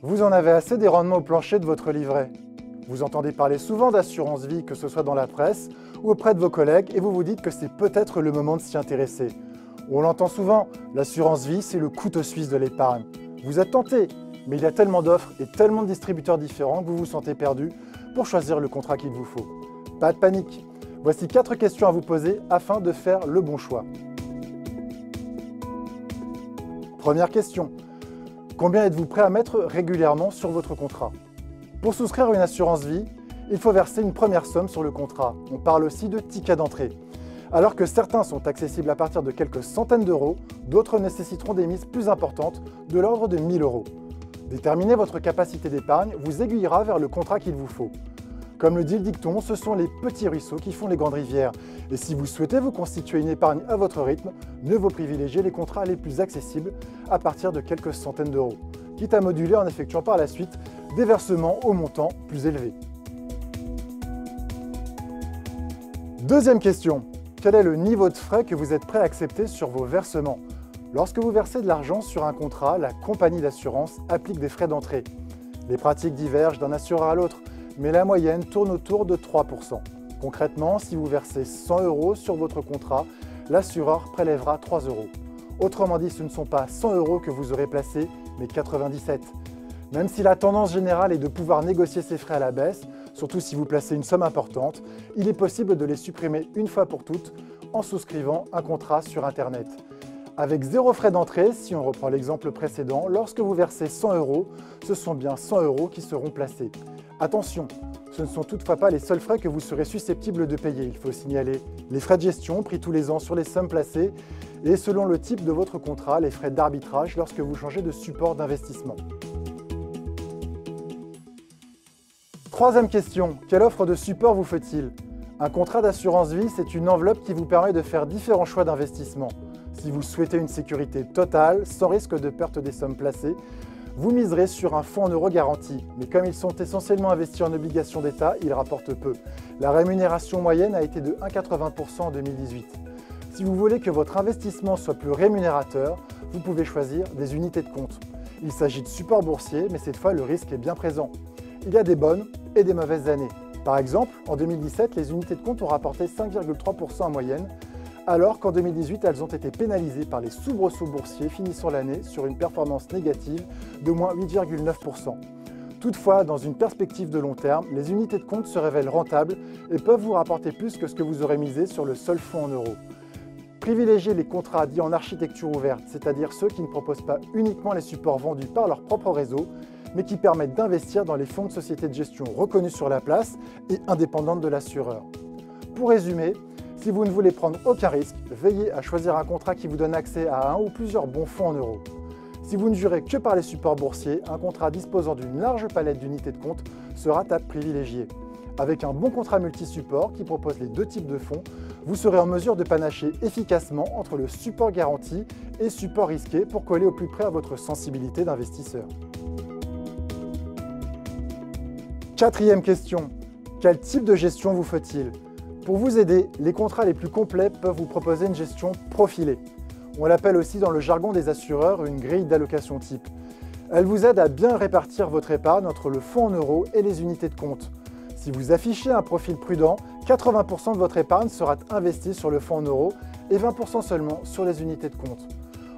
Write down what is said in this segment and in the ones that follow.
Vous en avez assez des rendements au plancher de votre livret. Vous entendez parler souvent d'assurance vie, que ce soit dans la presse ou auprès de vos collègues, et vous vous dites que c'est peut-être le moment de s'y intéresser. On l'entend souvent, l'assurance vie, c'est le couteau suisse de l'épargne. Vous êtes tenté, mais il y a tellement d'offres et tellement de distributeurs différents que vous vous sentez perdu pour choisir le contrat qu'il vous faut. Pas de panique. Voici 4 questions à vous poser afin de faire le bon choix. Première question. Combien êtes-vous prêt à mettre régulièrement sur votre contrat? Pour souscrire à une assurance vie, il faut verser une première somme sur le contrat. On parle aussi de ticket d'entrée. Alors que certains sont accessibles à partir de quelques centaines d'euros, d'autres nécessiteront des mises plus importantes, de l'ordre de 1 000 euros. Déterminer votre capacité d'épargne vous aiguillera vers le contrat qu'il vous faut. Comme le dit le dicton, ce sont les petits ruisseaux qui font les grandes rivières. Et si vous souhaitez vous constituer une épargne à votre rythme, mieux vaut privilégier les contrats les plus accessibles à partir de quelques centaines d'euros, quitte à moduler en effectuant par la suite des versements au montant plus élevé. Deuxième question. Quel est le niveau de frais que vous êtes prêt à accepter sur vos versements? Lorsque vous versez de l'argent sur un contrat, la compagnie d'assurance applique des frais d'entrée. Les pratiques divergent d'un assureur à l'autre, mais la moyenne tourne autour de 3%. Concrètement, si vous versez 100 euros sur votre contrat, l'assureur prélèvera 3 euros. Autrement dit, ce ne sont pas 100 euros que vous aurez placés, mais 97. Même si la tendance générale est de pouvoir négocier ces frais à la baisse, surtout si vous placez une somme importante, il est possible de les supprimer une fois pour toutes en souscrivant un contrat sur Internet. Avec 0 frais d'entrée, si on reprend l'exemple précédent, lorsque vous versez 100 euros, ce sont bien 100 euros qui seront placés. Attention, ce ne sont toutefois pas les seuls frais que vous serez susceptible de payer. Il faut signaler les frais de gestion pris tous les ans sur les sommes placées et selon le type de votre contrat, les frais d'arbitrage lorsque vous changez de support d'investissement. Troisième question, quelle offre de support vous faut-il? Un contrat d'assurance vie, c'est une enveloppe qui vous permet de faire différents choix d'investissement. Si vous souhaitez une sécurité totale, sans risque de perte des sommes placées, vous miserez sur un fonds en euros garanti. Mais comme ils sont essentiellement investis en obligations d'État, ils rapportent peu. La rémunération moyenne a été de 1,80% en 2018. Si vous voulez que votre investissement soit plus rémunérateur, vous pouvez choisir des unités de compte. Il s'agit de supports boursiers, mais cette fois le risque est bien présent. Il y a des bonnes et des mauvaises années. Par exemple, en 2017, les unités de compte ont rapporté 5,3% en moyenne, alors qu'en 2018, elles ont été pénalisées par les soubresauts boursiers finissant l'année sur une performance négative de moins 8,9%. Toutefois, dans une perspective de long terme, les unités de compte se révèlent rentables et peuvent vous rapporter plus que ce que vous aurez misé sur le seul fonds en euros. Privilégiez les contrats dits en architecture ouverte, c'est-à-dire ceux qui ne proposent pas uniquement les supports vendus par leur propre réseau, mais qui permettent d'investir dans les fonds de sociétés de gestion reconnus sur la place et indépendantes de l'assureur. Pour résumer, si vous ne voulez prendre aucun risque, veillez à choisir un contrat qui vous donne accès à un ou plusieurs bons fonds en euros. Si vous ne jurez que par les supports boursiers, un contrat disposant d'une large palette d'unités de compte sera à privilégier. Avec un bon contrat multi-support qui propose les deux types de fonds, vous serez en mesure de panacher efficacement entre le support garanti et support risqué pour coller au plus près à votre sensibilité d'investisseur. Quatrième question, quel type de gestion vous faut-il? Pour vous aider, les contrats les plus complets peuvent vous proposer une gestion profilée. On l'appelle aussi dans le jargon des assureurs une grille d'allocation type. Elle vous aide à bien répartir votre épargne entre le fonds en euros et les unités de compte. Si vous affichez un profil prudent, 80% de votre épargne sera investie sur le fonds en euros et 20% seulement sur les unités de compte.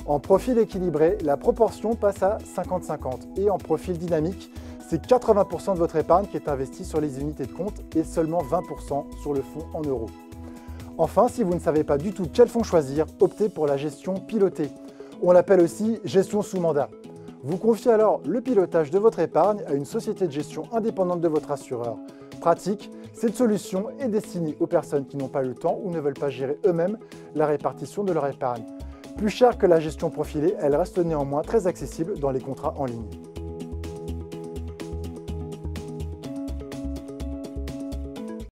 En profil équilibré, la proportion passe à 50-50 et en profil dynamique, c'est 80% de votre épargne qui est investie sur les unités de compte et seulement 20% sur le fonds en euros. Enfin, si vous ne savez pas du tout quel fonds choisir, optez pour la gestion pilotée. On l'appelle aussi gestion sous mandat. Vous confiez alors le pilotage de votre épargne à une société de gestion indépendante de votre assureur. Pratique, cette solution est destinée aux personnes qui n'ont pas le temps ou ne veulent pas gérer eux-mêmes la répartition de leur épargne. Plus chère que la gestion profilée, elle reste néanmoins très accessible dans les contrats en ligne.